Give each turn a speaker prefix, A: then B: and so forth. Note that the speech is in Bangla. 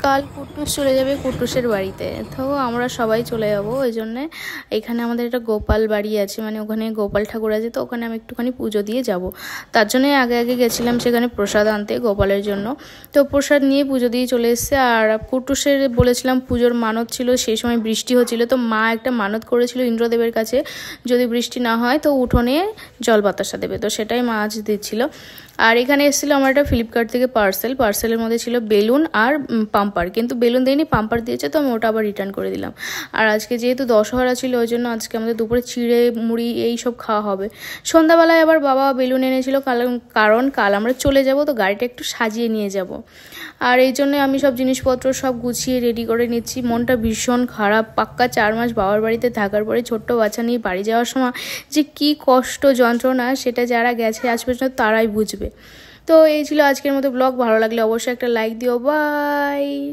A: কাল কুট্টুস চলে যাবে কুট্টুসের বাড়িতে, তো আমরা সবাই চলে যাবো। ওই জন্যে এখানে আমাদের একটা গোপাল বাড়ি আছে, মানে ওখানে গোপাল ঠাকুর আছে, তো ওখানে আমি একটুখানি পুজো দিয়ে যাব। তার জন্যে আগে আগে গেছিলাম সেখানে প্রসাদ আনতে গোপালের জন্য। তো প্রসাদ নিয়ে পুজো দিয়ে চলে এসেছে। আর কুট্টুসের বলেছিলাম পুজোর মানত ছিল, সেই সময় বৃষ্টি হচ্ছিল, তো মা একটা মানত করেছিল ইন্দ্রদেবের কাছে, যদি বৃষ্টি না হয় তো উঠোনে জল বাতাসা দেবে, তো সেটাই মা আজ দিচ্ছিল। আর এখানে এসেছিলো আমার একটা ফ্লিপকার্ট থেকে পার্সেলের মধ্যে ছিল বেলুন আর পাম্পার, কিন্তু বেলুন দেয়নি, পাম্পার দিয়েছে, তো আমি ওটা আবার রিটার্ন করে দিলাম। আর আজকে যেহেতু দশহরা ছিল ওই জন্য আজকে আমাদের দুপুরে চিড়ে মুড়ি এই সব খাওয়া হবে। সন্ধ্যাবেলায় আবার বাবা বেলুন এনেছিল, কারণ কাল আমরা চলে যাব, তো গাড়িটা একটু সাজিয়ে নিয়ে যাব। আর এই জন্য আমি সব জিনিসপত্র সব গুছিয়ে রেডি করে নিচ্ছি। মনটা ভীষণ খারাপ, পাক্কা 4 মাস বাবার বাড়িতে থাকার পরে ছোট্ট বাচ্চা নিয়ে বাড়ি যাওয়ার সময় যে কি কষ্ট যন্ত্রণা, সেটা যারা গেছে আজ পর্যন্ত তারাই বুঝবে। তো এই ছিল আজকের মতো ব্লগ। ভালো লাগলে অবশ্যই একটা লাইক দিও। বাই।